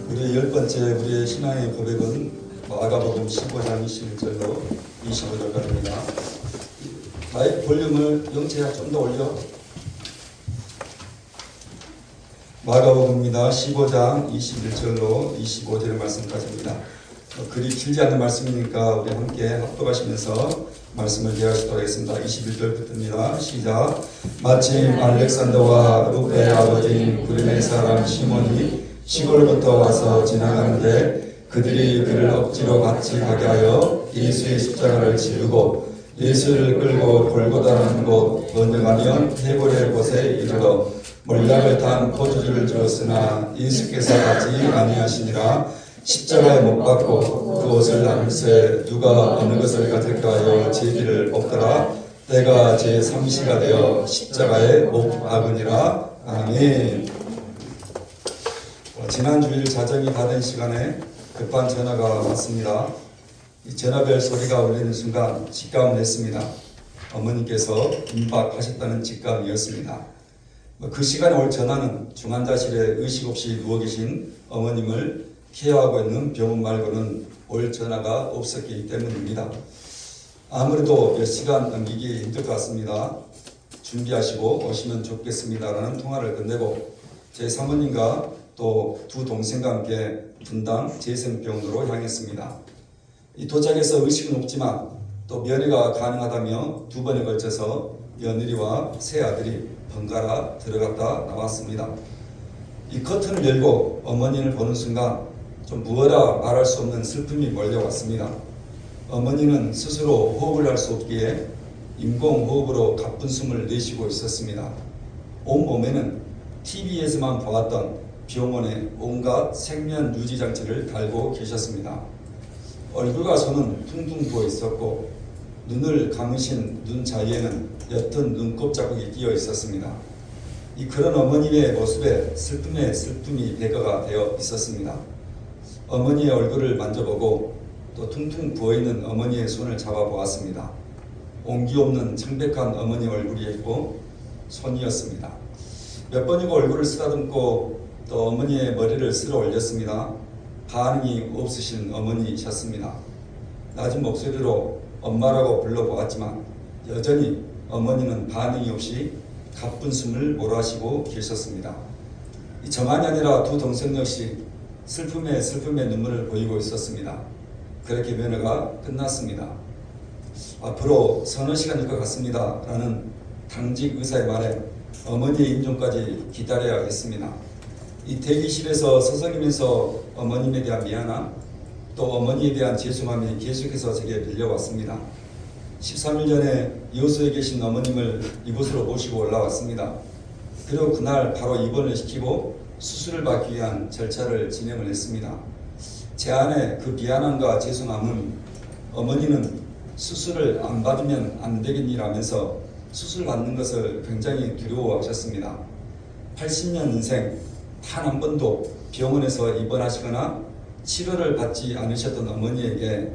우리의 열 번째 우리의 신앙의 고백은 마가복음 15장 21절로 25절까지입니다. 마이크 볼륨을 영체야 좀 더 올려. 마가복음입니다. 15장 21절로 25절의 말씀까지입니다. 글이 길지 않은 말씀이니까 우리 함께 합독하시면서 말씀을 이해하시도록 하겠습니다. 21절부터입니다. 시작. 마침 알렉산더와 루페의 아버지인 구레네 사람 시몬이 시골부터 와서 지나가는데 그들이 그를 억지로 같이 가게 하여 예수의 십자가를 지르고 예수를 끌고 골고다라는 곳 건너가면 해골의 곳에 이르러 몰락을 탄 포도주를 주었으나 예수께서 가지 아니하시니라. 십자가에 못 박고 그 옷을 나눌새 누가 어느 것을 가질까 하여 제비를 뽑더라. 때가 제3시가 되어 십자가에 못 박으니라. 아멘. 지난 주일 자정이 다 된 시간에 급한 전화가 왔습니다. 이 전화벨 소리가 울리는 순간 직감을 했습니다. 어머니께서 임박하셨다는 직감이었습니다. 그 시간에 올 전화는 중환자실에 의식 없이 누워 계신 어머님을 케어하고 있는 병원 말고는 올 전화가 없었기 때문입니다. 아무래도 몇 시간 넘기기 힘들 것 같습니다. 준비하시고 오시면 좋겠습니다라는 통화를 끝내고 제 사모님과 또 두 동생과 함께 분당 재생병원으로 향했습니다. 이 도착해서 의식은 없지만 또 면회가 가능하다며 두 번에 걸쳐서 며느리와 새 아들이 번갈아 들어갔다 나왔습니다. 이 커튼을 열고 어머니를 보는 순간 좀 무어라 말할 수 없는 슬픔이 몰려왔습니다. 어머니는 스스로 호흡을 할 수 없기에 인공호흡으로 가쁜 숨을 내쉬고 있었습니다. 온몸에는 TV에서만 보았던 병원의 온갖 생면 유지 장치를 달고 계셨습니다. 얼굴과 손은 퉁퉁 부어 있었고 눈을 감으신 눈 사이에는 옅은 눈곱 자국이 끼어 있었습니다. 그런 어머니의 모습에 슬픔이 배가가 되어 있었습니다. 어머니의 얼굴을 만져보고 또 퉁퉁 부어있는 어머니의 손을 잡아보았습니다. 온기 없는 창백한 어머니 얼굴이었고 손이었습니다. 몇 번이고 얼굴을 쓰다듬고 또 어머니의 머리를 쓸어 올렸습니다. 반응이 없으신 어머니셨습니다. 낮은 목소리로 엄마라고 불러보았지만 여전히 어머니는 반응이 없이 가쁜 숨을 몰아쉬고 계셨습니다. 저만이 아니라 두 동생 역시 슬픔에 눈물을 보이고 있었습니다. 그렇게 면회가 끝났습니다. 앞으로 서너 시간일 것 같습니다 라는 당직 의사의 말에 어머니의 임종까지 기다려야겠습니다. 이 대기실에서 서성이면서 어머님에 대한 미안함 또 어머니에 대한 죄송함이 계속해서 제게 밀려왔습니다. 13일 전에 여수에 계신 어머님을 이곳으로 모시고 올라왔습니다. 그리고 그날 바로 입원을 시키고 수술을 받기 위한 절차를 진행을 했습니다. 제 안에 그 미안함과 죄송함은 어머니는 수술을 안 받으면 안 되겠니라면서 수술 받는 것을 굉장히 두려워하셨습니다. 80년 인생 단 한 번도 병원에서 입원하시거나 치료를 받지 않으셨던 어머니에게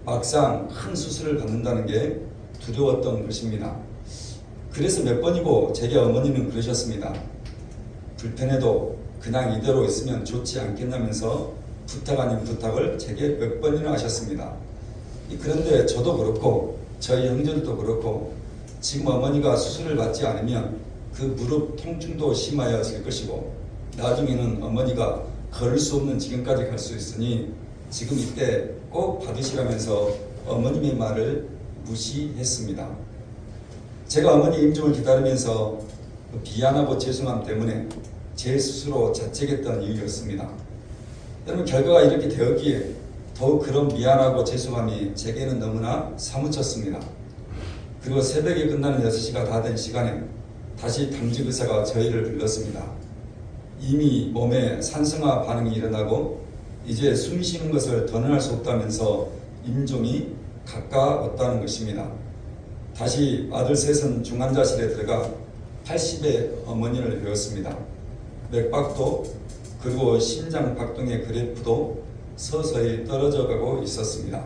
막상 큰 수술을 받는다는 게 두려웠던 것입니다. 그래서 몇 번이고 제게 어머니는 그러셨습니다. 불편해도 그냥 이대로 있으면 좋지 않겠냐면서 부탁 아닌 부탁을 제게 몇 번이나 하셨습니다. 그런데 저도 그렇고 저희 형제들도 그렇고 지금 어머니가 수술을 받지 않으면 그 무릎 통증도 심해질 것이고 나중에는 어머니가 걸을 수 없는 지경까지 갈 수 있으니 지금 이때 꼭 받으시라면서 어머님의 말을 무시했습니다. 제가 어머니 임종을 기다리면서 미안하고 죄송함 때문에 제 스스로 자책했던 이유였습니다. 여러분 결과가 이렇게 되었기에 더욱 그런 미안하고 죄송함이 제게는 너무나 사무쳤습니다. 그리고 새벽에 끝나는 6시가 다 된 시간에 다시 당직 의사가 저희를 불렀습니다. 이미 몸에 산성화 반응이 일어나고 이제 숨 쉬는 것을 더는 수 없다면서 임종이 가까웠다는 것입니다. 다시 아들 셋은 중환자실에 들어가 80의 어머니를 배웠습니다. 맥박도 그리고 심장 박동의 그래프도 서서히 떨어져 가고 있었습니다.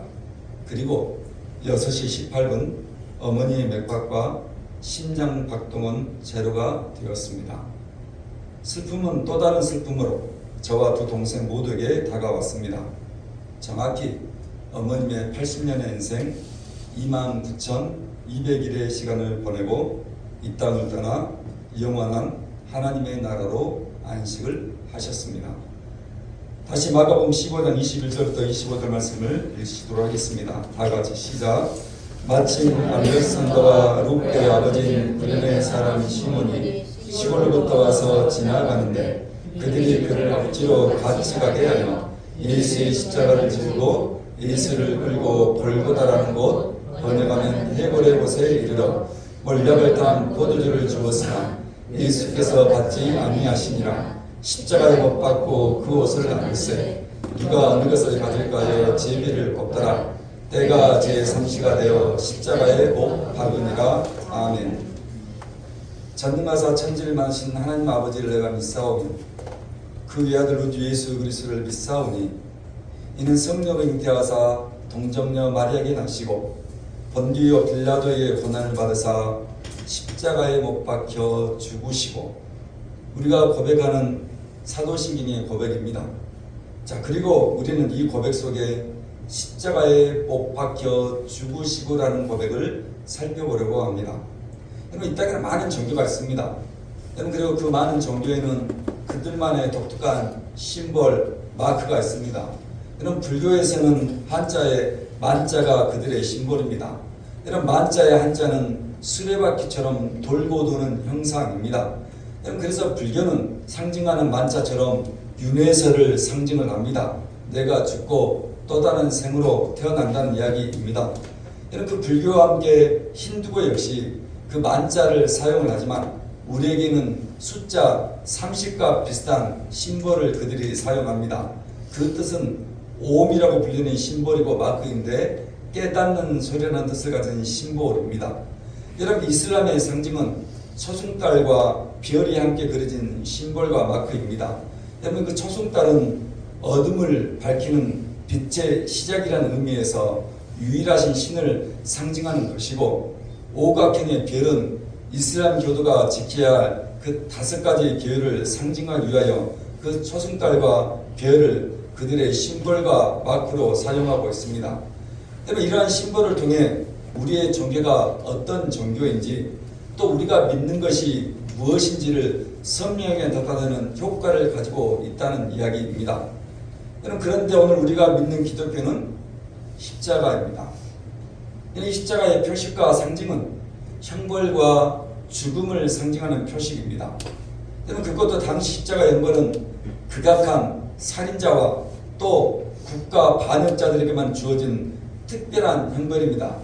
그리고 6시 18분 어머니의 맥박과 심장 박동은 제로가 되었습니다. 슬픔은 또 다른 슬픔으로 저와 두 동생 모두에게 다가왔습니다. 정확히 어머님의 80년의 인생 29,200일의 시간을 보내고 이 땅을 떠나 영원한 하나님의 나라로 안식을 하셨습니다. 다시 마가복음 15장 21절부터 25절 말씀을 읽시도록 하겠습니다. 다 같이 시작. 마침 알렉산더와 룩의 아버지인 구레네 사람 시몬이 시골로부터 와서 지나가는데 그들이 그를 억지로 같이 가게 하여 예수의 십자가를 지고 예수를 끌고 골고다라는 곳 번역하면 해골의 곳에 이르러 몰약을 탄 포도주를 주었으나 예수께서 받지 아니하시니라. 십자가에 못 박고 그 옷을 나눌세 누가 어느 것을 가질까 하여 제비를 꼽더라. 때가 제3시가 되어 십자가에 못 박으니라. 아멘. 전능하사 천지를 만드신 하나님 아버지를 내가 믿사오니 그 외아들 우주 예수 그리스도를 믿사오니 이는 성령을 잉태하사 동정녀 마리아에게 나시고 본디오 빌라도에게 고난을 받으사 십자가에 못 박혀 죽으시고 우리가 고백하는 사도신경의 고백입니다. 자, 그리고 우리는 이 고백 속에 십자가에 못 박혀 죽으시고라는 고백을 살펴보려고 합니다. 여러분, 이 땅에는 많은 종교가 있습니다. 여러분, 그리고 그 많은 종교에는 그들만의 독특한 심볼, 마크가 있습니다. 여러분, 불교에서는 한자의 만자가 그들의 심볼입니다. 여러분, 만자의 한자는 수레바퀴처럼 돌고 도는 형상입니다. 그래서 불교는 상징하는 만자처럼 윤회설을 상징을 합니다. 내가 죽고 또 다른 생으로 태어난다는 이야기입니다. 그 불교와 함께 힌두교 역시 그 만자를 사용을 하지만 우리에게는 숫자 30과 비슷한 심볼을 그들이 사용합니다. 그 뜻은 오음이라고 불리는 심볼이고 마크인데 깨닫는 소리라는 뜻을 가진 심볼입니다. 여러분, 이슬람의 상징은 초승달과 별이 함께 그려진 심볼과 마크입니다. 여러분, 그 초승달은 어둠을 밝히는 빛의 시작이라는 의미에서 유일하신 신을 상징하는 것이고 오각형의 별은 이슬람 교도가 지켜야 할 그 5가지 계율을 상징하기 위하여 그 초승달과 별을 그들의 심볼과 마크로 사용하고 있습니다. 여러분, 이러한 심볼을 통해 우리의 종교가 어떤 종교인지 또 우리가 믿는 것이 무엇인지를 선명하게 나타내는 효과를 가지고 있다는 이야기입니다. 여러분, 그런데 오늘 우리가 믿는 기독교는 십자가입니다. 이 십자가의 표식과 상징은 형벌과 죽음을 상징하는 표식입니다. 여러분, 그것도 당시 십자가의 형벌은 극악한 살인자와 또 국가 반역자들에게만 주어진 특별한 형벌입니다.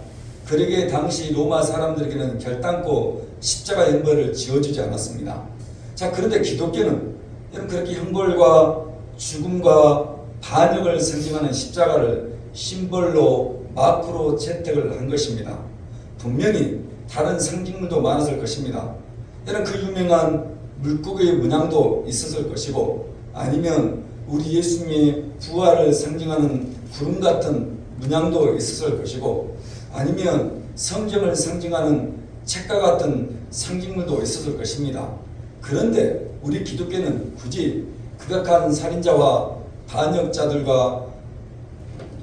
그러기에 당시 로마 사람들에게는 결단코 십자가 형벌을 지어주지 않았습니다. 자, 그런데 기독교는 그렇게 형벌과 죽음과 반역을 상징하는 십자가를 심벌로 마크로 채택을 한 것입니다. 분명히 다른 상징물도 많았을 것입니다. 그 유명한 물고기의 문양도 있었을 것이고 아니면 우리 예수님의 부활을 상징하는 구름 같은 문양도 있었을 것이고 아니면 성경을 상징하는 책과 같은 상징물도 있었을 것입니다. 그런데 우리 기독교는 굳이 극악한 살인자와 반역자들과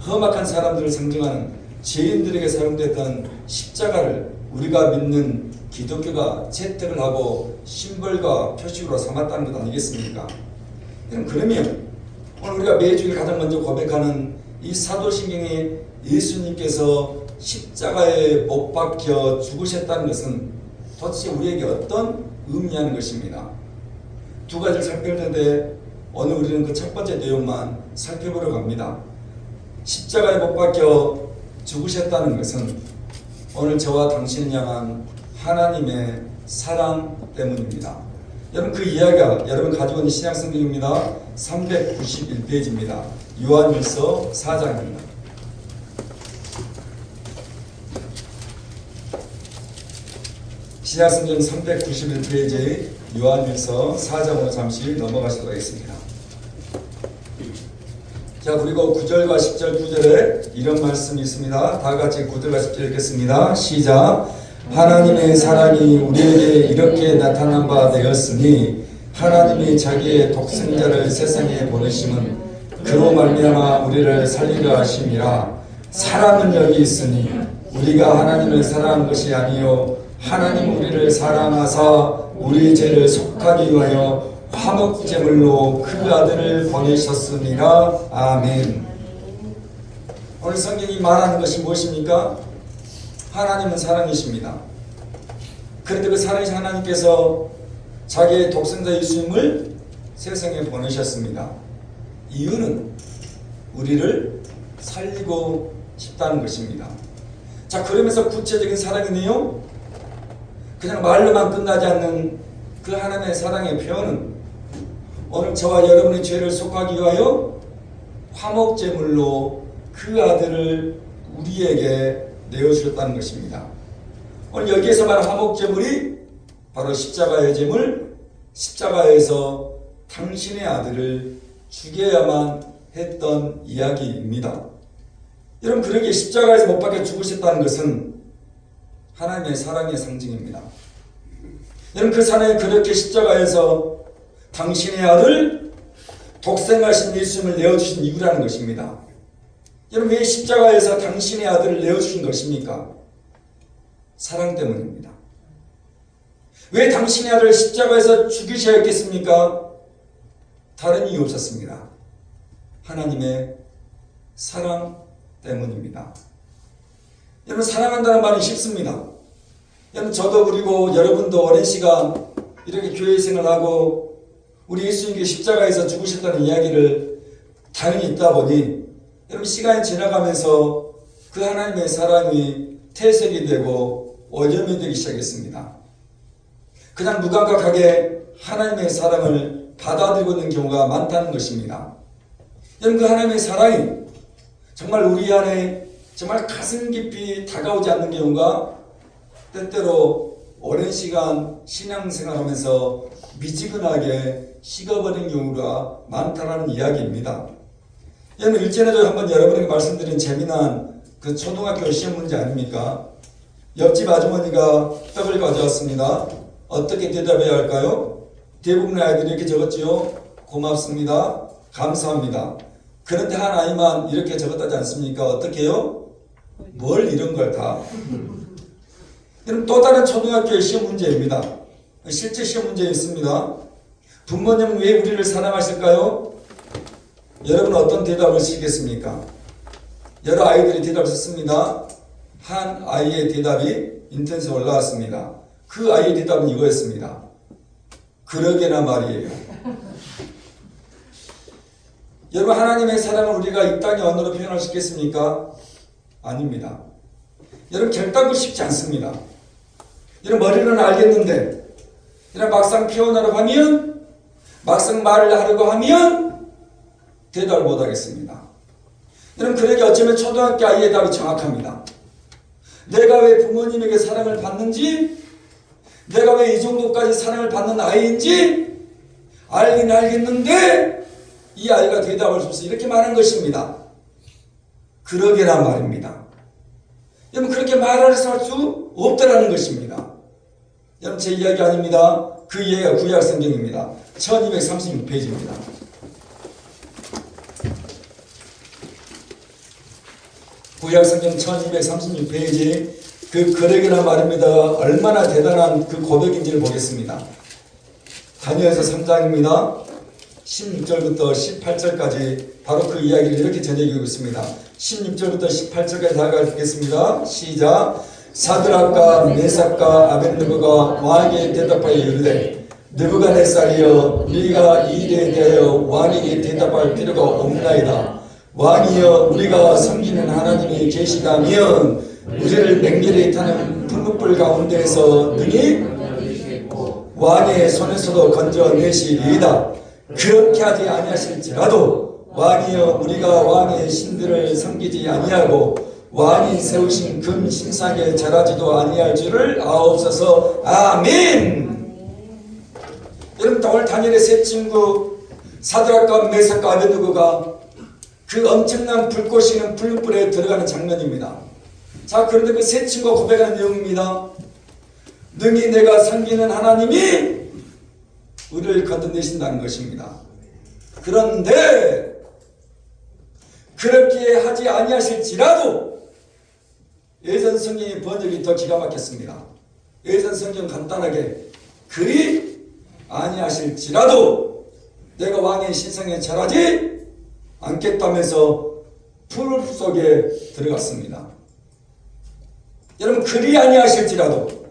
험악한 사람들을 상징하는 죄인들에게 사용됐던 십자가를 우리가 믿는 기독교가 채택을 하고 심벌과 표식으로 삼았다는 것 아니겠습니까? 그러면 오늘 우리가 매주일 가장 먼저 고백하는 이 사도신경에 예수님께서 십자가에 못 박혀 죽으셨다는 것은 도대체 우리에게 어떤 의미하는 것입니다. 두 가지를 살펴보는데 오늘 우리는 그 첫 번째 내용만 살펴보려고 합니다. 십자가에 못 박혀 죽으셨다는 것은 오늘 저와 당신을 향한 하나님의 사랑 때문입니다. 여러분, 그 이야기가 여러분 가지고 있는 신약성경입니다. 391페이지입니다. 요한일서 4장입니다. 신약성경 391페이지 요한일서 4장으로 잠시 넘어가시도록 하겠습니다. 자, 그리고 9절과 10절 9절에 이런 말씀이 있습니다. 다 같이 9절과 10절 읽겠습니다. 시작. 하나님의 사랑이 우리에게 이렇게 나타난 바 되었으니 하나님이 자기의 독생자를 세상에 보내심은 그로 말미암아 우리를 살리려 하심이라. 사랑은 여기 있으니 우리가 하나님을 사랑한 것이 아니요 하나님 우리를 사랑하사 우리 죄를 속하기 위하여 화목제물로 그 아들을 보내셨습니다. 아멘. 오늘 성경이 말하는 것이 무엇입니까? 하나님은 사랑이십니다. 그런데 그 사랑이신 하나님께서 자기의 독생자 예수님을 세상에 보내셨습니다. 이유는 우리를 살리고 싶다는 것입니다. 자, 그러면서 구체적인 사랑의 내용, 그냥 말로만 끝나지 않는 그 하나님의 사랑의 표현은 오늘 저와 여러분의 죄를 속하기 위하여 화목제물로 그 아들을 우리에게 내어주셨다는 것입니다. 오늘 여기에서 말한 화목제물이 바로 십자가의 제물, 십자가에서 당신의 아들을 죽여야만 했던 이야기입니다. 여러분, 그러기에 십자가에서 못 박혀 죽으셨다는 것은 하나님의 사랑의 상징입니다. 여러분, 그 사랑이 그렇게 십자가에서 당신의 아들 독생하신 예수님을 내어주신 이유라는 것입니다. 여러분, 왜 십자가에서 당신의 아들을 내어주신 것입니까? 사랑 때문입니다. 왜 당신의 아들을 십자가에서 죽이셔야 했겠습니까? 다른 이유 없었습니다. 하나님의 사랑 때문입니다. 여러분, 사랑한다는 말이 쉽습니다. 여러분, 저도 그리고 여러분도 오랜 시간 이렇게 교회 생활하고 우리 예수님께 십자가에서 죽으셨다는 이야기를 당연히 있다 보니 여러분, 시간이 지나가면서 그 하나님의 사랑이 퇴색이 되고 오염이 되기 시작했습니다. 그냥 무감각하게 하나님의 사랑을 받아들이고 있는 경우가 많다는 것입니다. 여러분, 그 하나님의 사랑이 정말 우리 안에 정말 가슴 깊이 다가오지 않는 경우가 때때로 오랜 시간 신앙생활하면서 미지근하게 식어버린 경우가 많다는 이야기입니다. 여러분, 일전에도 한번 여러분에게 말씀드린 재미난 그 초등학교 시험 문제 아닙니까? 옆집 아주머니가 떡을 가져왔습니다. 어떻게 대답해야 할까요? 대부분의 아이들이 이렇게 적었지요. 고맙습니다. 감사합니다. 그런데 한 아이만 이렇게 적었다지 않습니까? 어떻게 해요? 뭘 이런 걸 다. 여러분, 또 다른 초등학교의 시험 문제입니다. 실제 시험 문제 있습니다. 부모님은 왜 우리를 사랑하실까요? 여러분, 어떤 대답을 쓰시겠습니까? 여러 아이들이 대답을 썼습니다. 한 아이의 대답이 인터넷에 올라왔습니다. 그 아이의 대답은 이거였습니다. 그러게나 말이에요. 여러분, 하나님의 사랑을 우리가 이 땅의 언어로 표현할 수 있겠습니까? 아닙니다. 여러분, 결단도 쉽지 않습니다. 여러분, 머리로는 알겠는데 여러분, 막상 표현하려고 하면, 막상 말을 하려고 하면 대답을 못하겠습니다. 여러분, 그러기 어쩌면 초등학교 아이의 답이 정확합니다. 내가 왜 부모님에게 사랑을 받는지, 내가 왜 이 정도까지 사랑을 받는 아이인지 알긴 알겠는데 이 아이가 대답할 수 없어 이렇게 말한 것입니다. 그러게나 말입니다. 여러분, 그렇게 말할 수 없다라는 것입니다. 여러분, 제 이야기 아닙니다. 그 이야기가 구약 성경입니다. 1236페이지입니다. 구약 성경 1236페이지 그 그러게나 말입니다. 얼마나 대단한 그 고백인지를 보겠습니다. 다니엘서 3장입니다. 16절부터 18절까지 바로 그 이야기를 이렇게 전해주고 있습니다. 16절부터 18절까지 다 읽겠습니다. 시작. 사드락과 메삭과 아벳느고가 왕에게 대답하여 이르되 느부갓네살이여, 우리가 이 일에 대하여 왕에게 대답할 필요가 없나이다. 왕이여, 우리가 섬기는 하나님이 계시다면 우리를 맹렬히 타는 풀무불 가운데에서 능히 왕의 손에서도 건져내시리이다. 그렇게 하지 아니하실지라도 왕이여, 우리가 왕의 신들을 섬기지 아니하고 왕이 세우신 금 신상에 절하지도 아니할 줄을 아옵소서. 아멘. 여러분, 오늘 다니엘의 세 친구 사드락과 메삭과 아벳느고가 그 엄청난 불꽃이 있는 풀무불에 들어가는 장면입니다. 자, 그런데 그 세 친구가 고백하는 내용입니다. 능히 내가 섬기는 하나님이 우리를 건져내신다는 것입니다. 그런데 그렇게 하지 아니하실지라도 예전 성경의 번역이 더 기가 막혔습니다. 예전 성경 간단하게 그리 아니하실지라도 내가 왕의 신상에 절하지 않겠다면서 풀 속에 들어갔습니다. 여러분 그리 아니하실지라도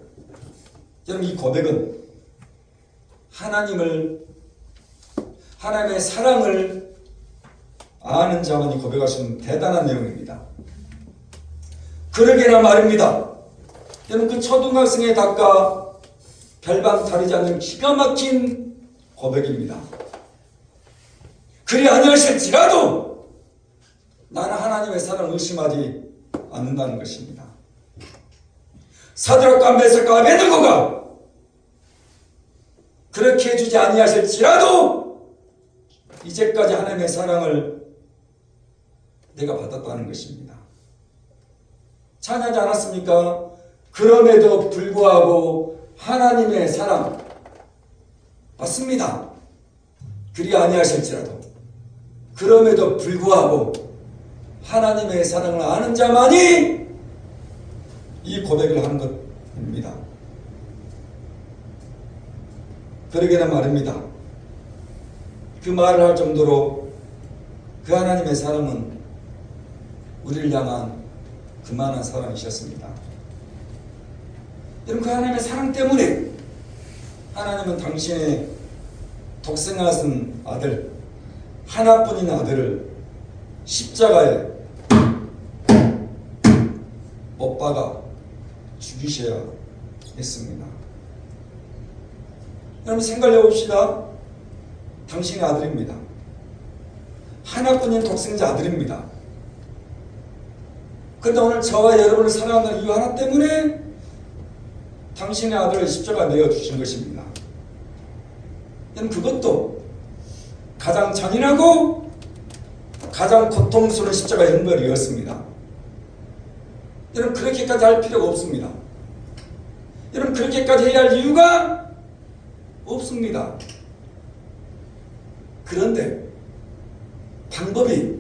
여러분 이 고백은 하나님의 사랑을 아는 자만이 고백할 수 있는 대단한 내용입니다. 그러게나 말입니다. 여러분 그 초등학생의 답과 별반 다르지 않는 기가 막힌 고백입니다. 그리 아니하실지라도 나는 하나님의 사랑을 의심하지 않는다는 것입니다. 사드락과 메삭과 아베드고가 그렇게 해주지 아니하실지라도 이제까지 하나님의 사랑을 내가 받았다는 것입니다. 찬양하지 않았습니까? 그럼에도 불구하고 하나님의 사랑 맞습니다. 그리 아니하실지라도 그럼에도 불구하고 하나님의 사랑을 아는 자만이 이 고백을 하는 것입니다. 그러게나 말입니다. 그 말을 할 정도로 그 하나님의 사랑은 우리를 향한 그만한 사랑이셨습니다. 여러분 그 하나님의 사랑 때문에 하나님은 당신의 독생하신 아들 하나뿐인 아들을 십자가에 못 박아 죽이셔야 했습니다. 여러분 생각해 봅시다. 당신의 아들입니다. 하나뿐인 독생자 아들입니다. 그런데 오늘 저와 여러분을 사랑한다는 이유 하나 때문에 당신의 아들을 십자가에 내어주신 것입니다. 여러분 그것도 가장 잔인하고 가장 고통스러운 십자가 형벌이었습니다. 여러분 그렇게까지 할 필요가 없습니다. 여러분 그렇게까지 해야 할 이유가 없습니다. 그런데 방법이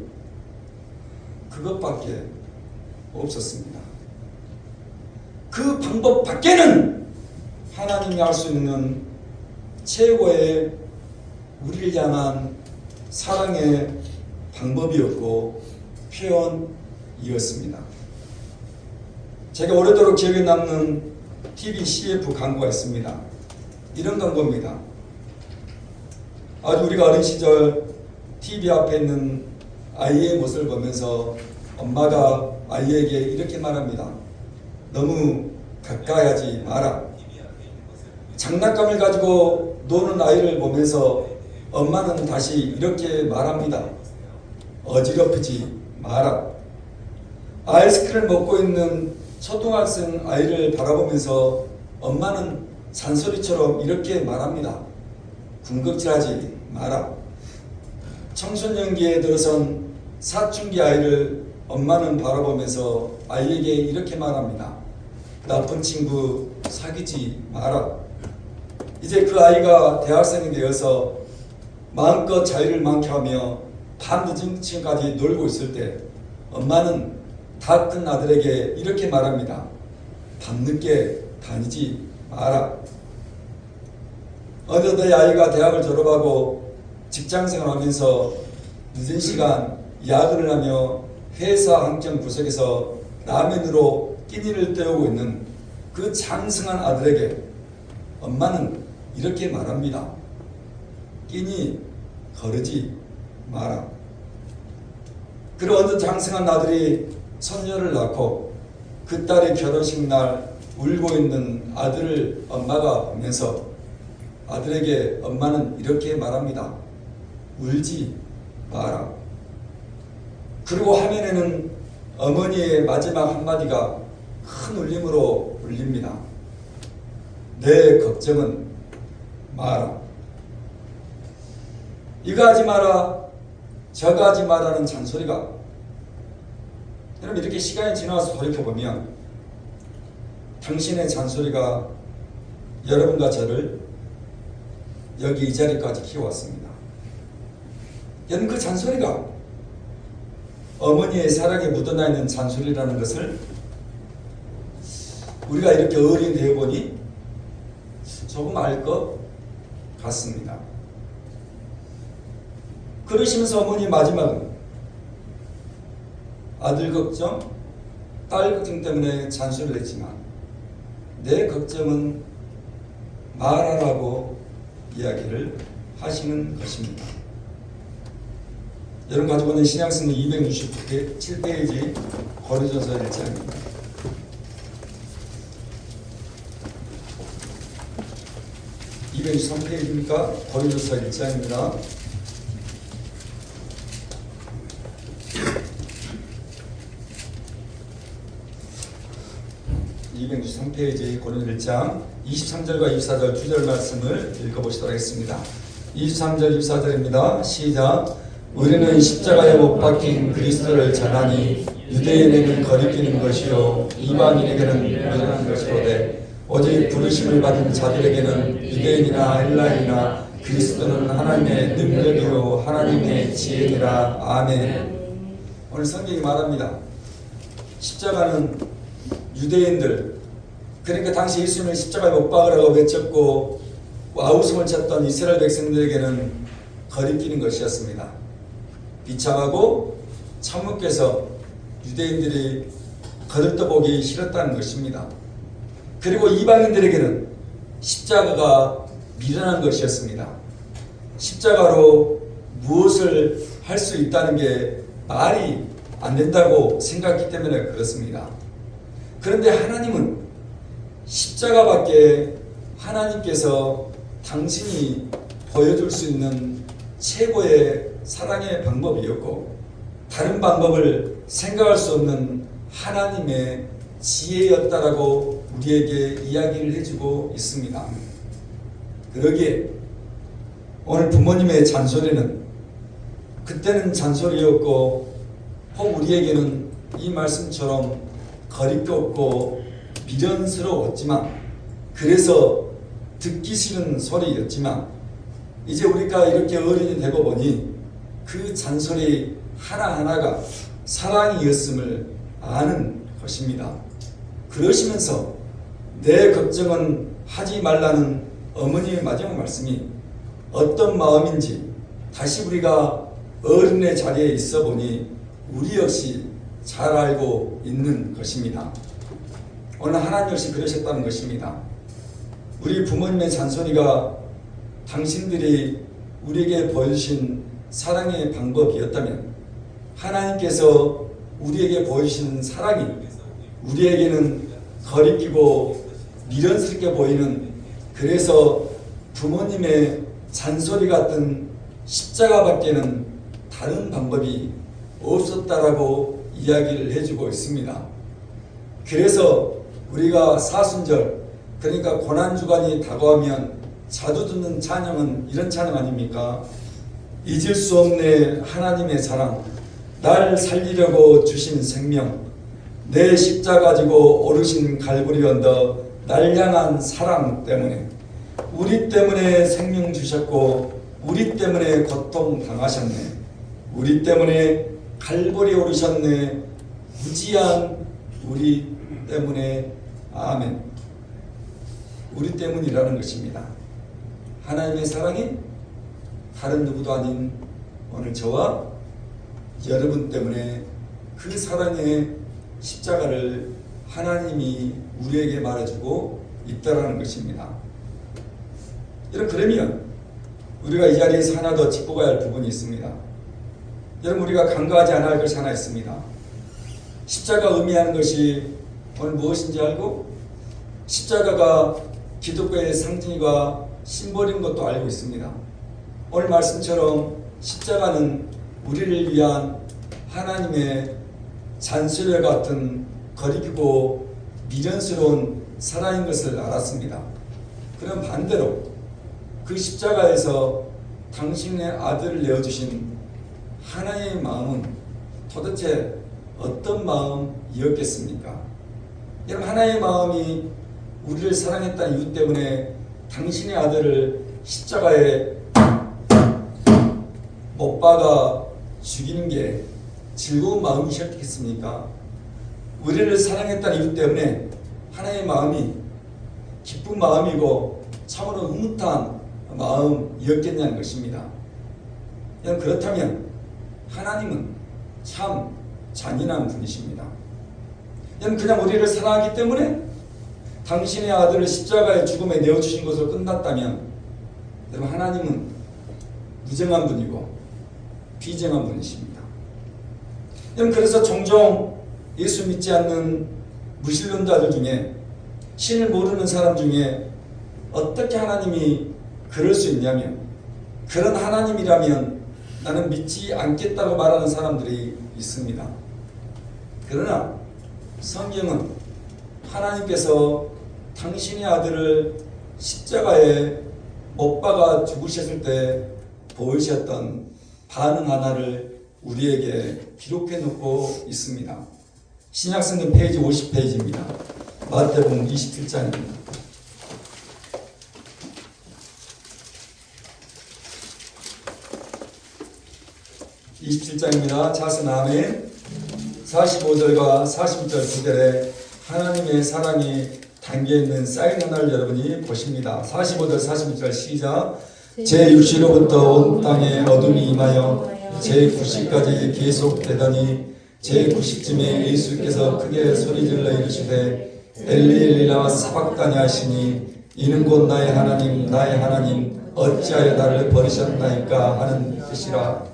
그것밖에 없었습니다. 그 방법 밖에는 하나님이 할 수 있는 최고의 우리를 향한 사랑의 방법이었고 표현이었습니다. 제가 오래도록 기억에 남는 TV CF 광고가 있습니다. 이런 광고입니다. 아주 우리가 어린 시절 TV 앞에 있는 아이의 모습을 보면서 엄마가 아이에게 이렇게 말합니다. 너무 가까이 하지 마라. 장난감을 가지고 노는 아이를 보면서 엄마는 다시 이렇게 말합니다. 어지럽히지 마라. 아이스크림을 먹고 있는 초등학생 아이를 바라보면서 엄마는 잔소리처럼 이렇게 말합니다. 군것질하지 마라. 청소년기에 들어선 사춘기 아이를 엄마는 바라보면서 아이에게 이렇게 말합니다. 나쁜 친구 사귀지 마라. 이제 그 아이가 대학생이 되어서 마음껏 자유를 만끽하며 밤늦은 시간까지 놀고 있을 때 엄마는 다 큰 아들에게 이렇게 말합니다. 밤늦게 다니지 마라. 어느덧 아이가 대학을 졸업하고 직장생활을 하면서 늦은 시간 야근을 하며 회사 한경 구석에서 라면으로 끼니를 때우고 있는 그 장성한 아들에게 엄마는 이렇게 말합니다. 끼니 거르지 마라. 그리고 어느 장성한 아들이 손녀를 낳고 그 딸의 결혼식 날 울고 있는 아들을 엄마가 보면서 아들에게 엄마는 이렇게 말합니다. 울지 마라. 그리고 화면에는 어머니의 마지막 한마디가 큰 울림으로 울립니다. 내 걱정은 마라. 이거 하지 마라, 저거 하지 마라는 잔소리가 여러분 이렇게 시간이 지나서 돌이켜보면 당신의 잔소리가 여러분과 저를 여기 이 자리까지 키워왔습니다. 여러분, 그 잔소리가 어머니의 사랑에 묻어나 있는 잔소리라는 것을 우리가 이렇게 어른이 되어보니 조금 알 것 같습니다. 그러시면서 어머니 마지막은 아들 걱정, 딸 걱정 때문에 잔소리를 했지만 내 걱정은 말하라고 이야기를 하시는 것입니다. 여러분 가지고 있는 신약성경 267페이지 고린도서 1장입니다. 263페이지입니까? 고린도서 1장입니다. 263페이지 고린도 1장 23절과 24절 2절 말씀을 읽어보시도록 하겠습니다. 23절 24절입니다. 시작. 우리는 십자가에 못 박힌 그리스도를 전하니 유대인에게는 거리끼는 것이요 이방인에게는 미련한 것이로되 오직 부르심을 받은 자들에게는 유대인이나 헬라인이나 그리스도는 하나님의 능력이요 하나님의 지혜니라. 아멘. 오늘 성경이 말합니다. 십자가는 유대인들, 그러니까 당시 예수님을 십자가에 못 박으라고 외쳤고 아우성을 쳤던 이스라엘 백성들에게는 거리끼는 것이었습니다. 비참하고 참혹해서 유대인들이 거들떠보기 싫었다는 것입니다. 그리고 이방인들에게는 십자가가 미련한 것이었습니다. 십자가로 무엇을 할 수 있다는 게 말이 안 된다고 생각했기 때문에 그렇습니다. 그런데 하나님은 십자가밖에 하나님께서 당신이 보여줄 수 있는 최고의 사랑의 방법이었고 다른 방법을 생각할 수 없는 하나님의 지혜였다라고 우리에게 이야기를 해주고 있습니다. 그러기에 오늘 부모님의 잔소리는 그때는 잔소리였고 혹 우리에게는 이 말씀처럼 거리없고 미련스러웠지만 그래서 듣기 싫은 소리였지만 이제 우리가 이렇게 어른이 되고 보니 그 잔소리 하나하나가 사랑이었음을 아는 것입니다. 그러시면서 내 걱정은 하지 말라는 어머니의 마지막 말씀이 어떤 마음인지 다시 우리가 어른의 자리에 있어 보니 우리 역시 잘 알고 있는 것입니다. 오늘 하나님 역시 그러셨다는 것입니다. 우리 부모님의 잔소리가 당신들이 우리에게 보여주신 사랑의 방법이었다면 하나님께서 우리에게 보여주신 사랑이 우리에게는 거리끼고 미련스럽게 보이는, 그래서 부모님의 잔소리 같은 십자가밖에는 다른 방법이 없었다라고 이야기를 해주고 있습니다. 그래서 우리가 사순절, 그러니까 고난주간이 다가오면 자주 듣는 찬양은 이런 찬양 아닙니까? 잊을 수 없네 하나님의 사랑, 날 살리려고 주신 생명, 내 십자가 지고 오르신 갈보리 언덕, 날 향한 사랑 때문에, 우리 때문에 생명 주셨고 우리 때문에 고통 당하셨네, 우리 때문에 갈보리 오르셨네, 무지한 우리 때문에. 아멘. 우리 때문이라는 것입니다. 하나님의 사랑이 다른 누구도 아닌 오늘 저와 여러분 때문에 그 사랑의 십자가를 하나님이 우리에게 말해주고 있다라는 것입니다. 여러분, 그러면 우리가 이 자리에서 하나 더 짚고 가야 할 부분이 있습니다. 여러분, 우리가 간과하지 않아야 할 것이 하나 있습니다. 십자가 의미하는 것이 오늘 무엇인지 알고, 십자가가 기독교의 상징과 심볼인 것도 알고 있습니다. 오늘 말씀처럼 십자가는 우리를 위한 하나님의 잔소리와 같은 거리끼고 미련스러운 사랑인 것을 알았습니다. 그럼 반대로 그 십자가에서 당신의 아들을 내어주신 하나님의 마음은 도대체 어떤 마음이었겠습니까? 여러분, 하나님의 마음이 우리를 사랑했다는 이유 때문에 당신의 아들을 십자가에 못 박아 죽이는 게 즐거운 마음이셨겠습니까? 우리를 사랑했다는 이유 때문에 하나님의 마음이 기쁜 마음이고 참으로 흐뭇한 마음이었겠냐는 것입니다. 그렇다면 하나님은 참 잔인한 분이십니다. 그냥 우리를 사랑하기 때문에 당신의 아들을 십자가의 죽음에 내어주신 것으로 끝났다면 여러분, 하나님은 무정한 분이고 비정한 분이십니다. 그래서 종종 예수 믿지 않는 무신론자들 중에, 신을 모르는 사람 중에 어떻게 하나님이 그럴 수 있냐며, 그런 하나님이라면 나는 믿지 않겠다고 말하는 사람들이 있습니다. 그러나 성경은 하나님께서 당신의 아들을 십자가에 못 박아 죽으셨을 때 보이셨던 반응 하나를 우리에게 기록해 놓고 있습니다. 신약성경 페이지 50페이지입니다. 마태복음 27장입니다. 27장입니다. 자선 아멘. 45절과 46절 구절에 하나님의 사랑이 담겨있는 사인 하나를 여러분이 보십니다. 45절 46절 시작. 제6시로부터 온 땅에 어둠이 임하여 제9시까지 계속되더니 제9시쯤에 예수께서 크게 소리질러 이르시되 엘리 엘리 라마 사박다니 하시니 이는 곧 나의 하나님 나의 하나님 어찌하여 나를 버리셨나이까 하는 뜻이라.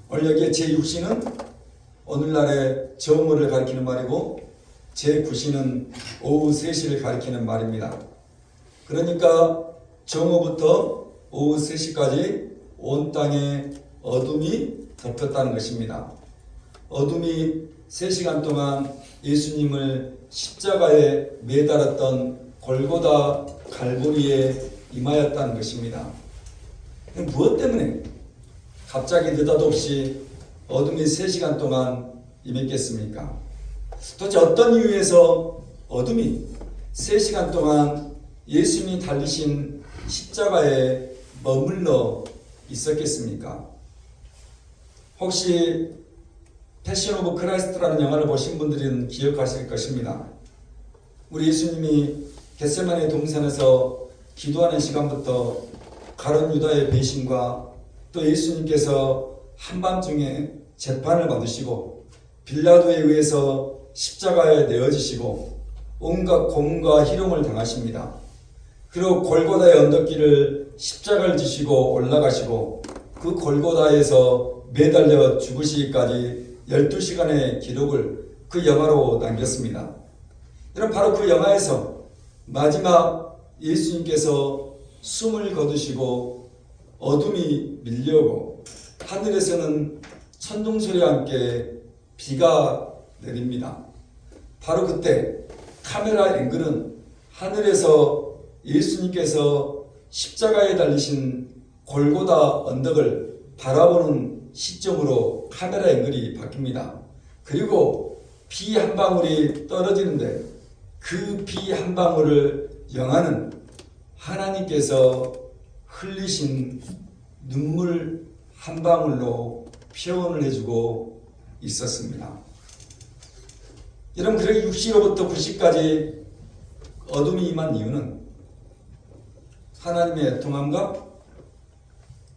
오늘 여기에 제6시는 오늘날의 정오를 가리키는 말이고 제9시는 오후 3시를 가리키는 말입니다. 그러니까 정오부터 오후 3시까지 온 땅에 어둠이 덮였다는 것입니다. 어둠이 3시간 동안 예수님을 십자가에 매달았던 골고다 갈보리에 임하였다는 것입니다. 무엇 때문에 갑자기 느닷없이 어둠이 3시간 동안 임했겠습니까? 도대체 어떤 이유에서 어둠이 3시간 동안 예수님이 달리신 십자가에 머물러 있었겠습니까? 혹시 패션 오브 크라이스트라는 영화를 보신 분들은 기억하실 것입니다. 우리 예수님이 겟세마네 동산에서 기도하는 시간부터 가룟 유다의 배신과 또 예수님께서 한밤중에 재판을 받으시고 빌라도에 의해서 십자가에 내어지시고 온갖 고문과 희롱을 당하십니다. 그리고 골고다의 언덕길을 십자가를 지시고 올라가시고 그 골고다에서 매달려 죽으시기까지 12시간의 기록을 그 영화로 남겼습니다. 여러분, 바로 그 영화에서 마지막 예수님께서 숨을 거두시고 어둠이 밀려오고 하늘에서는 천둥소리와 함께 비가 내립니다. 바로 그때 카메라 앵글은 하늘에서 예수님께서 십자가에 달리신 골고다 언덕을 바라보는 시점으로 카메라 앵글이 바뀝니다. 그리고 비 한 방울이 떨어지는데 그 비 한 방울을 영화는 하나님께서 흘리신 눈물 한 방울로 표현을 해주고 있었습니다. 여러분, 그렇게 6시로부터 9시까지 어둠이 임한 이유는 하나님의 애통함과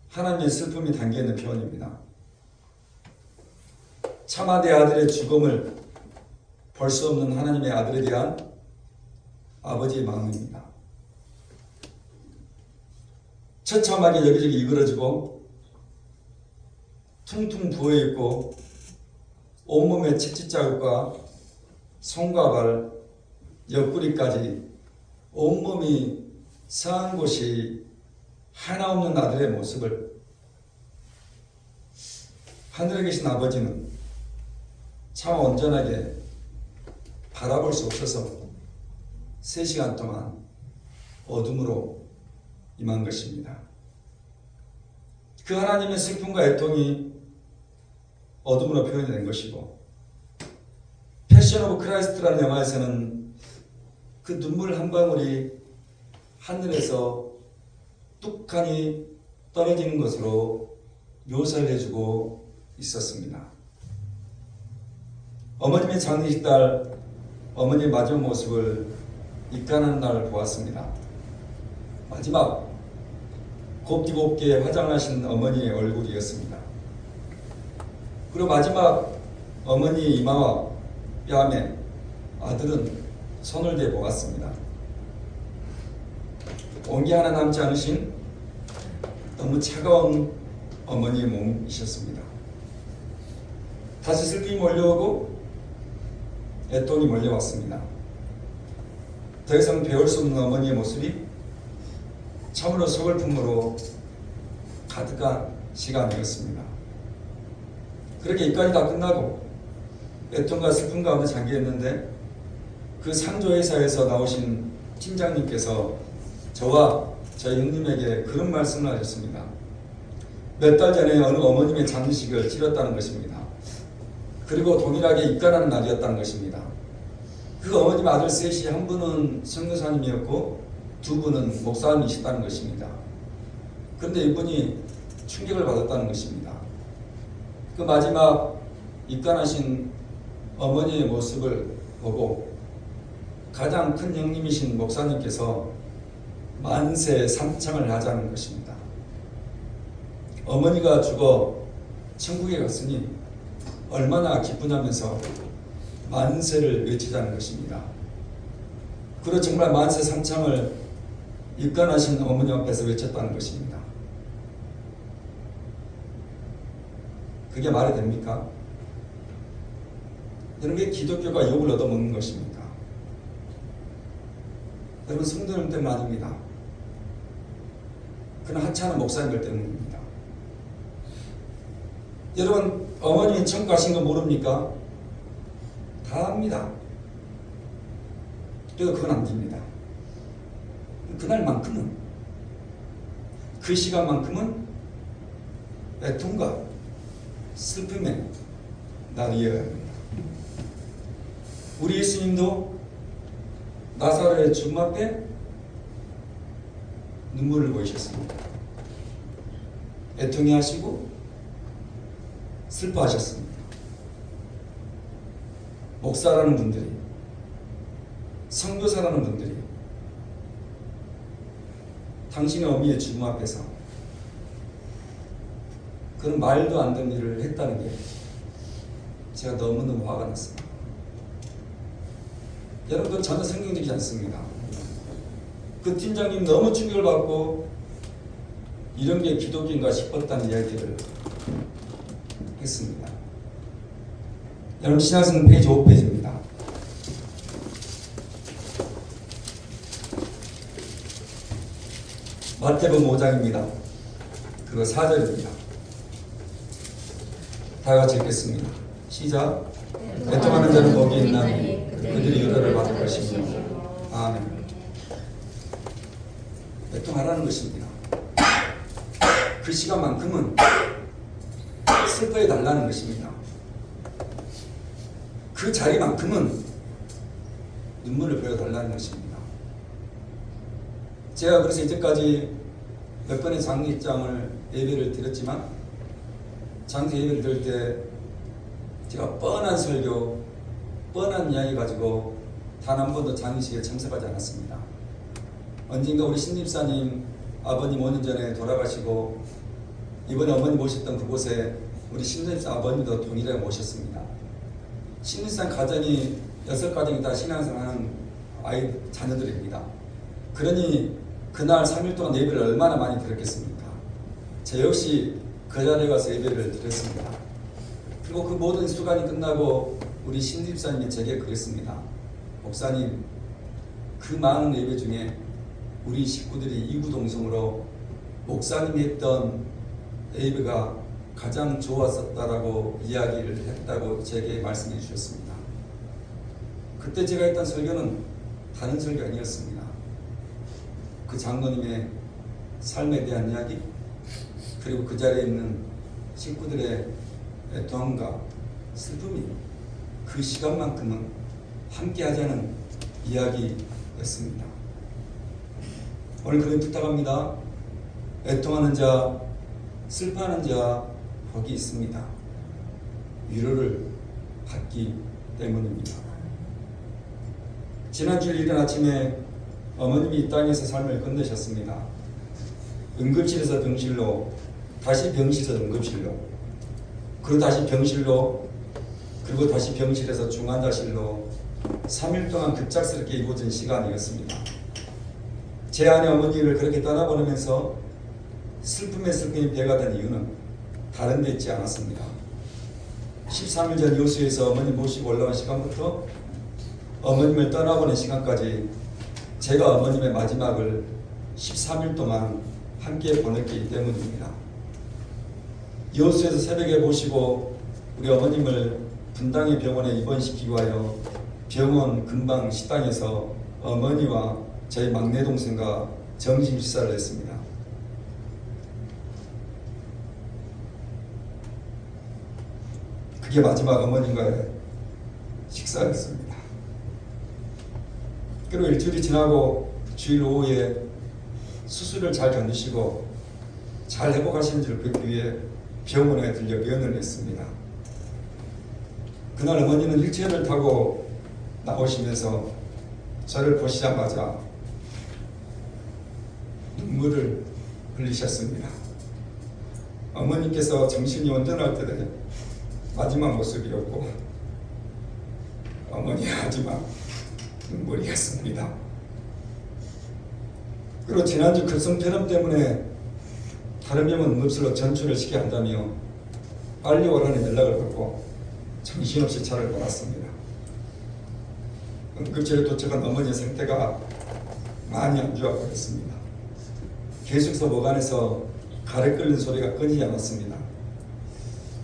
하나님의 슬픔이 담겨있는 표현입니다. 참아대 아들의 죽음을 볼 수 없는 하나님의 아들에 대한 아버지의 마음입니다. 처참하게 여기저기 이그러지고 퉁퉁 부어있고 온몸에 채찍자국과 손과 발, 옆구리까지 온몸이 상한 곳이 하나 없는 아들의 모습을 하늘에 계신 아버지는 참 온전하게 바라볼 수 없어서 3시간 동안 어둠으로 임한 것입니다. 그 하나님의 슬픔과 애통이 어둠으로 표현이 된 것이고, 패션 오브 크라이스트라는 영화에서는 그 눈물 한 방울이 하늘에서 뚝하니 떨어지는 것으로 묘사를 해주고 있었습니다. 어머님의 장례식 날 어머니의 마지막 모습을 입간하는 날을 보았습니다. 마지막 곱디곱게 화장하신 어머니의 얼굴이었습니다. 그리고 마지막 어머니의 이마와 뺨에 아들은 손을 대 보았습니다. 온기 하나 남지 않으신 너무 차가운 어머니의 몸이셨습니다. 다시 슬픔이 몰려오고 애통이 몰려왔습니다. 더 이상 배울 수 없는 어머니의 모습이 참으로 서글픔으로 가득한 시간이었습니다. 그렇게 이까지 다 끝나고 애통과 슬픔 가운데 잠기었는데 그 상조회사에서 나오신 팀장님께서 저와 저희 형님에게 그런 말씀을 하셨습니다. 몇 달 전에 어느 어머님의 장례식을 치렀다는 것입니다. 그리고 동일하게 입간하는 날이었다는 것입니다. 그 어머님 아들 셋이 한 분은 선교사님이었고 두 분은 목사님이셨다는 것입니다. 그런데 이분이 충격을 받았다는 것입니다. 그 마지막 입간하신 어머니의 모습을 보고 가장 큰 형님이신 목사님께서 만세 삼창을 하자는 것입니다. 어머니가 죽어 천국에 갔으니 얼마나 기쁘냐면서 만세를 외치자는 것입니다. 그리고 정말 만세 삼창을 입간하신 어머니 앞에서 외쳤다는 것입니다. 그게 말이 됩니까? 여러분, 왜 기독교가 욕을 얻어먹는 것입니까? 여러분, 성도님 때문 아닙니다. 그는 하찮은 목사님들 때문입니다. 여러분, 어머님이 천국 가신 거 모릅니까? 다 압니다. 그래도 그건 안 됩니다. 그날만큼은, 그 시간만큼은 애통과 슬픔의 날이어야 합니다. 우리 예수님도 나사로의 죽음 앞에 눈물을 보이셨습니다. 애통해 하시고 슬퍼하셨습니다. 목사라는 분들이, 선교사라는 분들이 당신의 어미의 죽음 앞에서 그런 말도 안 되는 일을 했다는 게 제가 너무너무 화가 났습니다. 여러분, 그건 전혀 성경적이지 않습니다. 그 팀장님 너무 충격을 받고 이런 게 기독교인가 싶었다는 이야기를 했습니다. 여러분, 신약성 페이지 5페이지입니다. 마태복음 5장입니다. 그거 4절입니다. 다 같이 읽겠습니다. 시작. 애통하는 자는 복이 있나니 그들이 유다를 받을 것이며. 아멘. 애통하라는 것입니다. 그 시간만큼은 슬퍼해 달라는 것입니다. 그 자리만큼은 눈물을 보여달라는 것입니다. 제가 그래서 이제까지 몇 번의 장례장을 예배를 드렸지만 장례 예배를 드릴 때 제가 뻔한 설교, 뻔한 이야기 가지고 단 한 번도 장례식에 참석하지 않았습니다. 언젠가 우리 신집사님 아버님 5년 전에 돌아가시고 이번에 어머니 모셨던 그곳에 우리 신집사 아버님도 동일하게 모셨습니다. 신집사 가정이 6가정이 다 신앙생활하는 아이 자녀들입니다. 그러니 그날 3일 동안 예배를 얼마나 많이 드렸겠습니까? 저 역시 그 자리에 가서 예배를 드렸습니다. 그리고 그 모든 수간이 끝나고 우리 신집사님이 제게 그랬습니다. 목사님, 그 많은 예배 중에 우리 식구들이 이구동성으로 목사님이 했던 예배가 가장 좋았었다라고 이야기를 했다고 제게 말씀해 주셨습니다. 그때 제가 했던 설교는 다른 설교 아니었습니다. 그 장로님의 삶에 대한 이야기, 그리고 그 자리에 있는 식구들의 애통과 슬픔이 그 시간만큼은 함께 하자는 이야기였습니다. 오늘 그런 부탁합니다. 애통하는 자, 슬퍼하는 자 복이 있습니다. 위로를 받기 때문입니다. 지난주 이른 아침에 어머님이 이 땅에서 삶을 끝내셨습니다. 응급실에서 병실로, 다시 병실에서 응급실로, 그리고 다시 병실로, 그리고 다시 병실에서 중환자실로 3일 동안 급작스럽게 이루어진 시간이었습니다. 제 아내 어머니를 그렇게 떠나보내면서 슬픔에 슬픔이 배가 된 이유는 다른 데 있지 않았습니다. 13일 전 요수에서 어머니 모시고 올라온 시간부터 어머님을 떠나보낸 시간까지 제가 어머님의 마지막을 13일 동안 함께 보냈기 때문입니다. 여수에서 새벽에 모시고 우리 어머님을 분당의 병원에 입원시키고 하여 병원 근방 식당에서 어머니와 저희 막내 동생과 점심 식사를 했습니다. 그게 마지막 어머님과의 식사였습니다. 그리고 일주일이 지나고 주일 오후에 수술을 잘 견디시고 잘 회복하시는지를 뵙기 위해 병원에 들려 면을 했습니다. 그날 어머니는 휠체어를 타고 나오시면서 저를 보시자마자 눈물을 흘리셨습니다. 어머니께서 정신이 온전할 때의 마지막 모습이었고 어머니의 마지막 눈물이었습니다. 그리고 지난주 급성폐렴 때문에 다른 병원 응급실로 전출을 시켜야 한다며 빨리 오라는 연락을 받고 정신없이 차를 몰았습니다. 응급실에 도착한 어머니의 상태가 많이 안 좋아 보였습니다. 계속해서 목 안에서 가래 끓는 소리가 끊이지 않았습니다.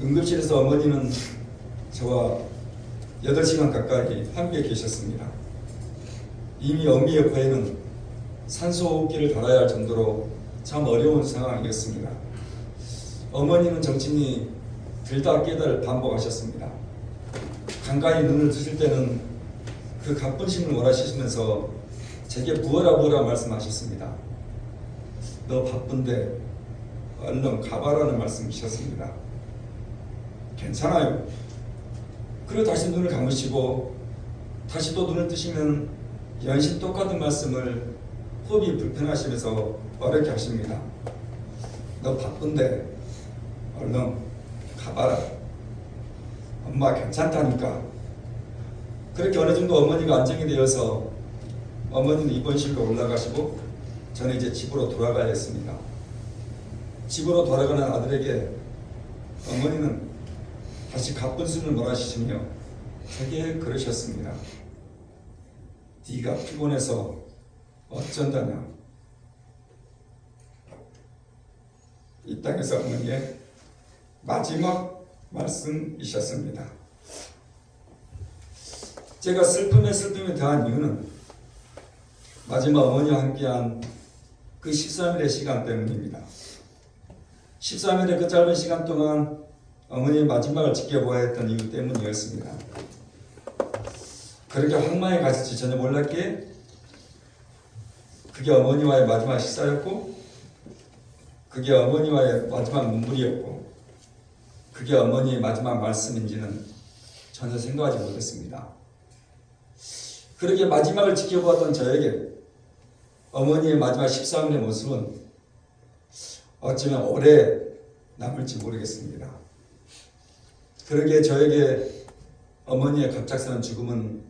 응급실에서 어머니는 저와 8시간 가까이 함께 계셨습니다. 이미 어미의 코에는 산소호흡기를 달아야 할 정도로 참 어려운 상황이었습니다. 어머니는 정신이 들다 깨다를 반복하셨습니다. 간간히 눈을 뜨실 때는 그 가뿐심을 몰아쉬시면서 제게 부어라 말씀하셨습니다. 너 바쁜데 얼른 가봐라는 말씀이셨습니다. 괜찮아요. 그리고 다시 눈을 감으시고 다시 또 눈을 뜨시면 연신 똑같은 말씀을 호흡이 불편하시면서 어렵게 하십니다. 너 바쁜데 얼른 가봐라. 엄마 괜찮다니까. 그렇게 어느 정도 어머니가 안정이 되어서 어머니는 입원실로 올라가시고 저는 이제 집으로 돌아가야 했습니다. 집으로 돌아가는 아들에게 어머니는 다시 가쁜 숨을 몰아쉬시며 되게 그러셨습니다. 네가 피곤해서 어쩐다냐. 이 땅에서 어머니의 마지막 말씀이셨습니다. 제가 슬픔에 슬픔이 더한 이유는 마지막 어머니와 함께한 그 13일의 시간 때문입니다. 13일의 그 짧은 시간 동안 어머니의 마지막을 지켜보아야 했던 이유 때문이었습니다. 그렇게 황망에 가실지 전혀 몰랐기에 그게 어머니와의 마지막 식사였고 그게 어머니와의 마지막 눈물이었고 그게 어머니의 마지막 말씀인지는 전혀 생각하지 못했습니다. 그렇게 마지막을 지켜보았던 저에게 어머니의 마지막 13일의 모습은 어쩌면 오래 남을지 모르겠습니다. 그러기에 저에게 어머니의 갑작스러운 죽음은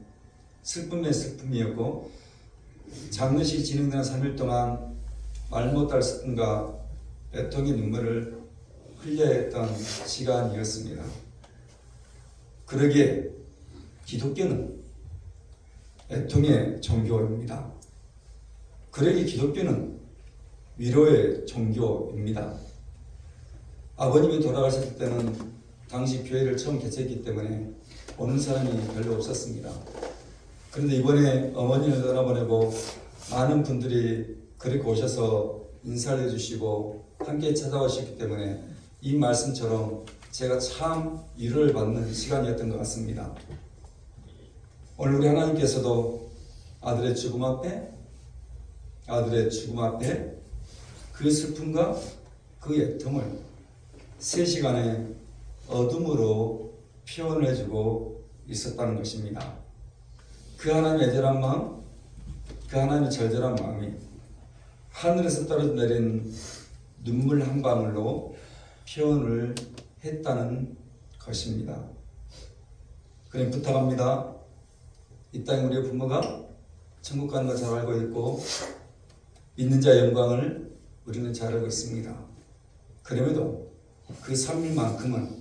슬픔의 슬픔이었고 장례식이 진행되는 3일 동안 말 못할 슬픔과 애통의 눈물을 흘려야 했던 시간이었습니다. 그러기에 기독교는 애통의 종교입니다. 그러기에 기독교는 위로의 종교입니다. 아버님이 돌아가셨을 때는 당시 교회를 처음 개최했기 때문에 오는 사람이 별로 없었습니다. 그런데 이번에 어머니를 떠나보내고 많은 분들이 그렇게 오셔서 인사를 해주시고 함께 찾아오셨기 때문에 이 말씀처럼 제가 참 위로를 받는 시간이었던 것 같습니다. 오늘 우리 하나님께서도 아들의 죽음 앞에 그 슬픔과 그 애통을 3시간의 어둠으로 표현해주고 있었다는 것입니다. 그 하나님의 애절한 마음, 그 하나님의 절절한 마음이 하늘에서 떨어져 내린 눈물 한 방울로 표현을 했다는 것입니다. 그럼 부탁합니다. 이 땅에 우리의 부모가 천국 가는 걸 잘 알고 있고 믿는 자의 영광을 우리는 잘 알고 있습니다. 그럼에도 그 3일만큼은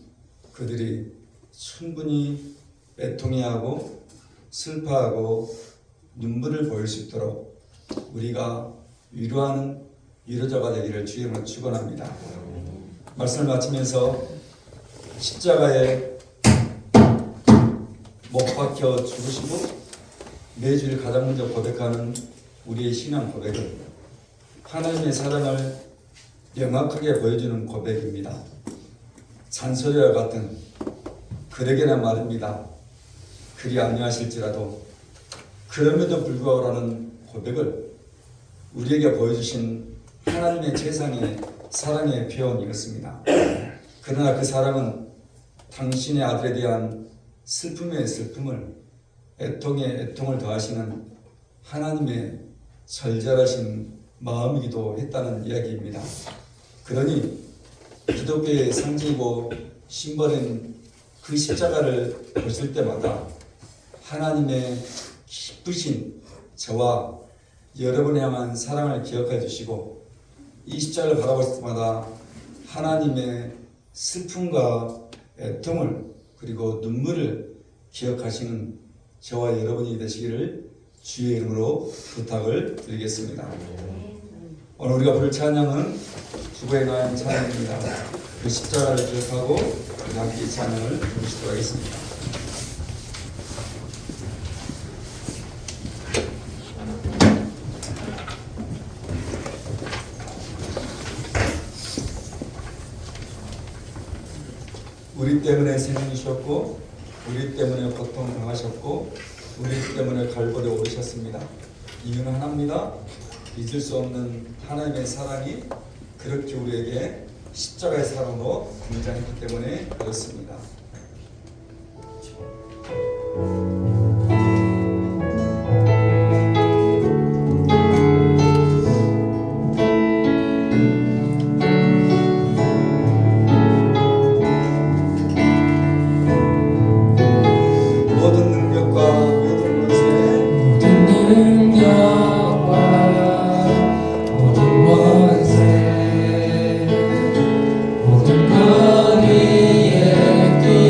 그들이 충분히 애통해하고 슬퍼하고 눈물을 보일 수 있도록 우리가 위로하는 위로자가 되기를 주의 이름으로 축원합니다. 말씀을 마치면서 십자가에 못 박혀 죽으시고 매주일 가장 먼저 고백하는 우리의 신앙 고백은 하나님의 사랑을 명확하게 보여주는 고백입니다. 잔소리와 같은 그러게나 말입니다. 그리 아니하실지라도 그럼에도 불구하고라는 고백을 우리에게 보여주신 하나님의 최상의 사랑의 표현이었습니다. 그러나 그 사랑은 당신의 아들에 대한 슬픔의 슬픔을 애통에 애통을 더하시는 하나님의 절절하신 마음이기도 했다는 이야기입니다. 그러니 기독교의 상징이고 심벌인 그 십자가를 보실 때마다 하나님의 기쁘신 저와 여러분을 향한 사랑을 기억해 주시고 이 십자가를 바라볼 때마다 하나님의 슬픔과 애통을 그리고 눈물을 기억하시는 저와 여러분이 되시기를 주의 이름으로 부탁을 드리겠습니다. 오늘 우리가 부를 찬양은 주보에 나온 찬양입니다. 그 십자가를 기억하고 우리 함께 이 찬양을 부르시도록 하겠습니다. 우리 때문에 생기셨고 우리 때문에 고통 당하셨고 우리 때문에 갈보리 오르셨습니다. 이유는 하나입니다. 잊을 수 없는 하나님의 사랑이 그렇게 우리에게 십자가의 사랑으로 등장했기 때문에 그렇습니다. 모든 것 위에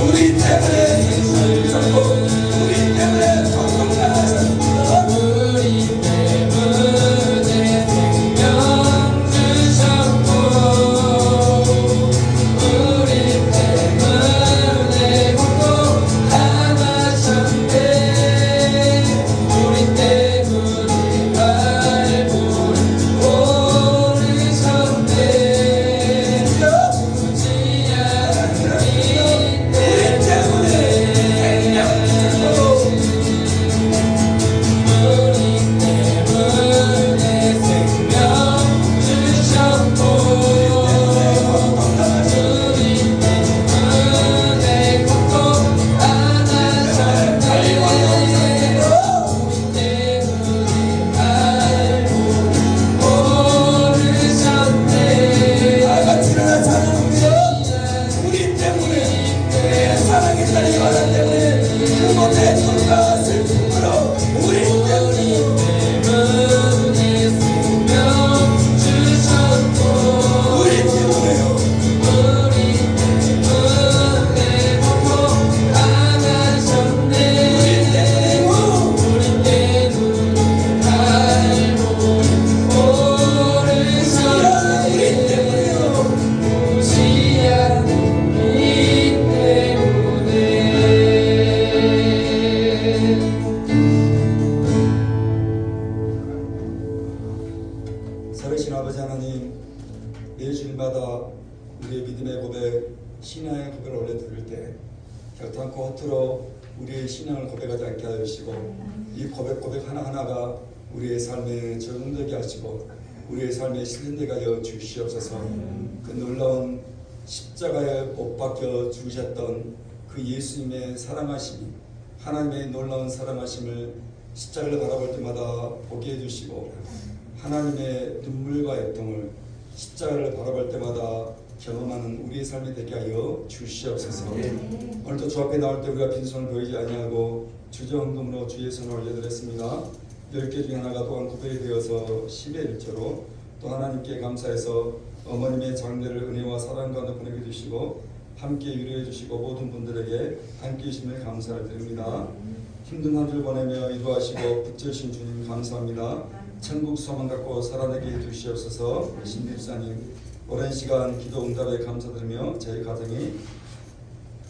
우리 때문에 생명을 주셨고 우리 때문에 전동당하셨습니다. 우리 때문에 생명 주셨고 우리 때문에 복도 당하셨네. 우리 때문에 갈보리 오르셨네. 굳이 않기 때문에 우리 때문에 생명 주셨고 우리 때문에 복도 안하셨네. 우리 때문에 알고 오르셨네. 다같이 일어나 찬양합니다. 우리 때문에 내 사랑의 딸이 가나 때문에 그 못에 손과 슬픔으로 우리 때문에 때문에 생명 주셨고 우리 때문에요. 우리 때문에 복도 안하셨네. 우리 때문에 알고 오르셨네. 우리 때문에요. 굳이 않기 때문에. 살아계신 아버지 하나님, 매주일마다 우리의 믿음의 고백, 신앙의 고백을 올려드릴 때 결단코 허투루 우리의 신앙을 고백하지 않게 하여 주시고 이 고백 하나하나가 우리의 삶에 적용되게 하시고 우리의 삶에 실현되게 하여 주시옵소서. 그 놀라운 십자가에 못 박혀 죽으셨던 그 예수님의 사랑하심이 하나님의 놀라운 사랑하심을 십자가를 바라볼 때마다 보게 해주시고 하나님의 눈물과 애통을 십자가를 바라볼 때마다 경험하는 우리의 삶이 되게 하여 주시옵소서. 오늘도 주 앞에 나올 때 우리가 빈손을 보이지 아니하고 주저헌금으로 주의 손을 올려드렸습니다. 10개 중에 하나가 또한 구별이 되어서 10의 1조로 또 하나님께 감사해서 어머님의 장례를 은혜와 사랑 가운데 보내게 주시고 함께 위로해 주시고 모든 분들에게 함께 해주심을 감사를 드립니다. 힘든 한 주 보내며 인도하시고 붙드신 주님 감사합니다. 천국 소망 갖고 살아내게 해주시옵소서. 신집사님 오랜 시간 기도 응답에 감사드리며 저희 가정이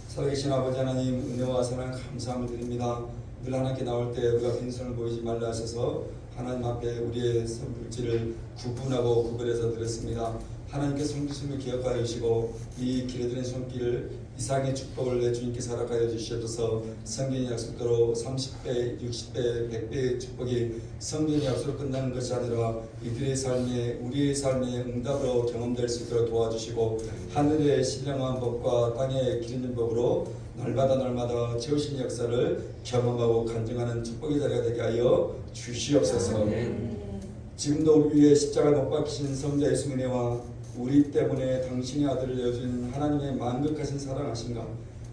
살아계신 아버지 하나님 은혜와 사랑 감사함을 드립니다. 늘 하나님께 나올 때 우리가 빈손을 보이지 말라 하셔서 하나님 앞에 우리의 선불지를 구분하고 구별해서 드렸습니다. 하나님께 성기심을 기억하여 주시고 이 길에 드는 손길을 이상의 축복을 내 주님께서 허락하여 주시옵소서. 성경의 약속대로 30배, 60배, 100배의 축복이 성경의 약속으로 끝나는 것이 아니라 이들의 삶에 우리의 삶의 응답으로 경험될 수 있도록 도와주시고 하늘의 신령한 법과 땅의 기름진 법으로 날마다 채우신 역사를 경험하고 간증하는 축복의 자리가 되게 하여 주시옵소서. 지금도 우리 위해 십자가를 못 박히신 성자 예수님의 은혜와 우리 때문에 당신의 아들을 내어주신 하나님의 만극하신 사랑하신가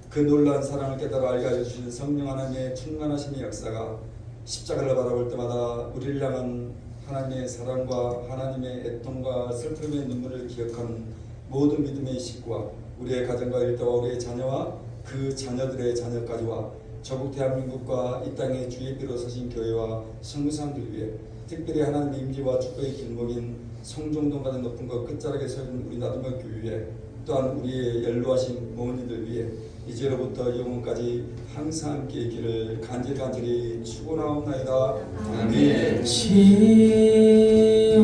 그 놀라운 사랑을 깨달아 알게 하여 주신 성령 하나님의 충만하심의 역사가 십자가를 바라볼 때마다 우리를 향한 하나님의 사랑과 하나님의 애통과 슬픔의 눈물을 기억하는 모든 믿음의 식구와 우리의 가정과 일터와 우리의 자녀와 그 자녀들의 자녀까지와 조국 대한민국과 이 땅의 주의 비로 서신 교회와 성교사님들 위해 특별히 하나님의 임재와 축복의 길목인 송정동 가는 높은 것 끝자락에 서 있는 우리 나들목 교회 위에 또한 우리의 연로하신 부모님들 위해 이제로부터 영원까지 항상 함께 있기를 간절히 축원하옵나이다. 아멘. 지온의